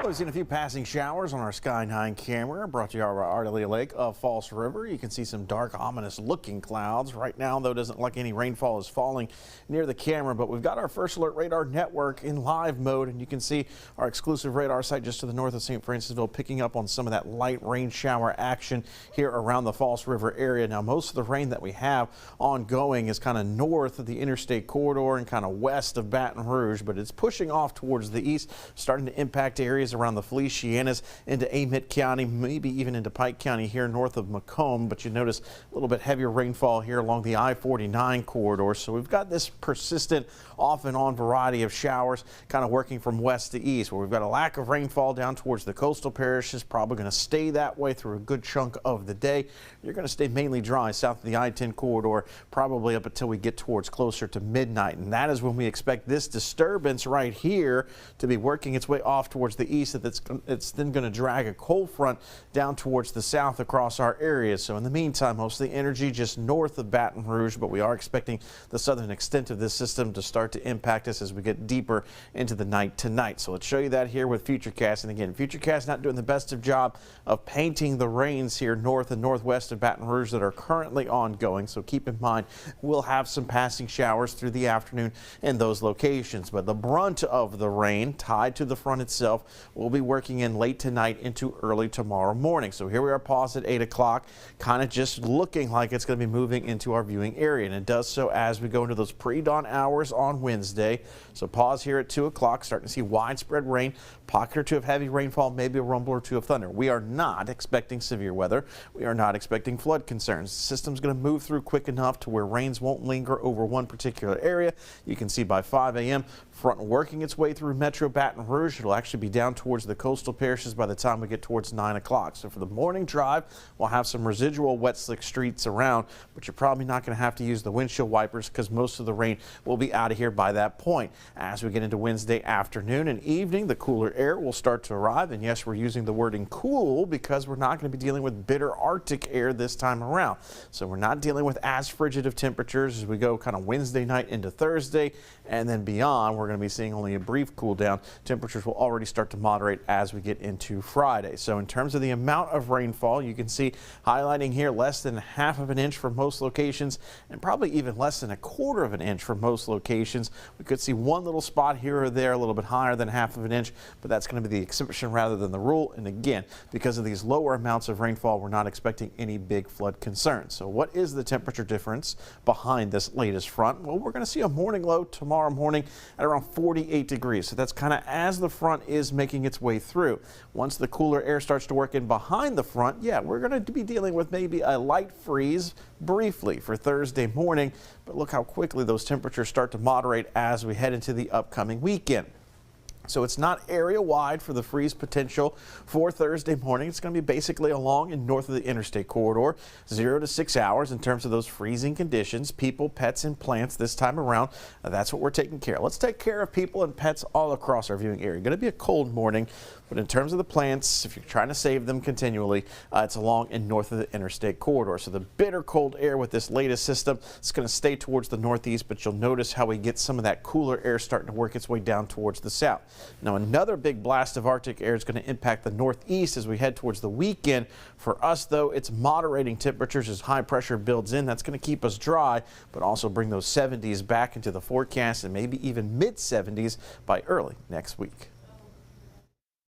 Well, we've seen a few passing showers on our Sky 9 camera brought to you by Ardelia Lake of False River. You can see some dark, ominous looking clouds. Right now, though, doesn't look like any rainfall is falling near the camera, but we've got our First Alert Radar network in live mode, and you can see our exclusive radar site just to the north of St. Francisville picking up on some of that light rain shower action here around the False River area. Now, most of the rain that we have ongoing is kind of north of the interstate corridor and kind of west of Baton Rouge, but it's pushing off towards the east, starting to impact areas around the Felicianas into Amite County, maybe even into Pike County here north of Macomb. But you notice a little bit heavier rainfall here along the I-49 corridor. So we've got this persistent off and on variety of showers kind of working from west to east, where we've got a lack of rainfall down towards the coastal parishes, probably going to stay that way through a good chunk of the day. You're going to stay mainly dry south of the I-10 corridor, probably up until we get towards closer to midnight. And that is when we expect this disturbance right here to be working its way off towards the east. It's then going to drag a cold front down towards the south across our area. So in the meantime, most of the energy just north of Baton Rouge, but we are expecting the southern extent of this system to start to impact us as we get deeper into the night tonight. So let's show you that here with Futurecast. And again, Futurecast not doing the best of job of painting the rains here north and northwest of Baton Rouge that are currently ongoing. So keep in mind, we'll have some passing showers through the afternoon in those locations, but the brunt of the rain tied to the front itself will be working in late tonight into early tomorrow morning. So here we are paused at 8 o'clock, kind of just looking like it's going to be moving into our viewing area, and it does so as we go into those pre-dawn hours on Wednesday. So pause here at 2 o'clock, starting to see widespread rain, pocket or two of heavy rainfall, maybe a rumble or two of thunder. We are not expecting severe weather. We are not expecting flood concerns. The system's going to move through quick enough to where rains won't linger over one particular area. You can see by 5 a.m. front working its way through Metro Baton Rouge. It'll actually be down towards the coastal parishes by the time we get towards 9 o'clock. So for the morning drive, we'll have some residual wet slick streets around, but you're probably not going to have to use the windshield wipers because most of the rain will be out of here by that point. As we get into Wednesday afternoon and evening, the cooler air will start to arrive. And yes, we're using the wording cool because we're not going to be dealing with bitter Arctic air this time around. So we're not dealing with as frigid of temperatures as we go kind of Wednesday night into Thursday, and then beyond, we're going to be seeing only a brief cool down. Temperatures will already start to moderate as we get into Friday. So in terms of the amount of rainfall, you can see highlighting here less than half of an inch for most locations, and probably even less than a quarter of an inch for most locations. We could see one little spot here or there a little bit higher than half of an inch, but that's going to be the exception rather than the rule. And again, because of these lower amounts of rainfall, we're not expecting any big flood concerns. So what is the temperature difference behind this latest front? Well, we're going to see a morning low tomorrow morning at around 48 degrees. So that's kind of as the front is making its way through. Once the cooler air starts to work in behind the front, yeah, we're going to be dealing with maybe a light freeze briefly for Thursday morning, but look how quickly those temperatures start to moderate as we head into the upcoming weekend. So it's not area wide for the freeze potential for Thursday morning. It's going to be basically along and north of the interstate corridor, 0 to 6 hours in terms of those freezing conditions. People, pets, and plants this time around. That's what we're taking care of. Let's take care of people and pets all across our viewing area. Going to be a cold morning, but in terms of the plants, if you're trying to save them continually, it's along and north of the interstate corridor. So the bitter cold air with this latest system, it's going to stay towards the northeast, but you'll notice how we get some of that cooler air starting to work its way down towards the south. Now, another big blast of Arctic air is going to impact the northeast as we head towards the weekend. For us, though, it's moderating temperatures as high pressure builds in. That's going to keep us dry, but also bring those 70s back into the forecast and maybe even mid 70s by early next week.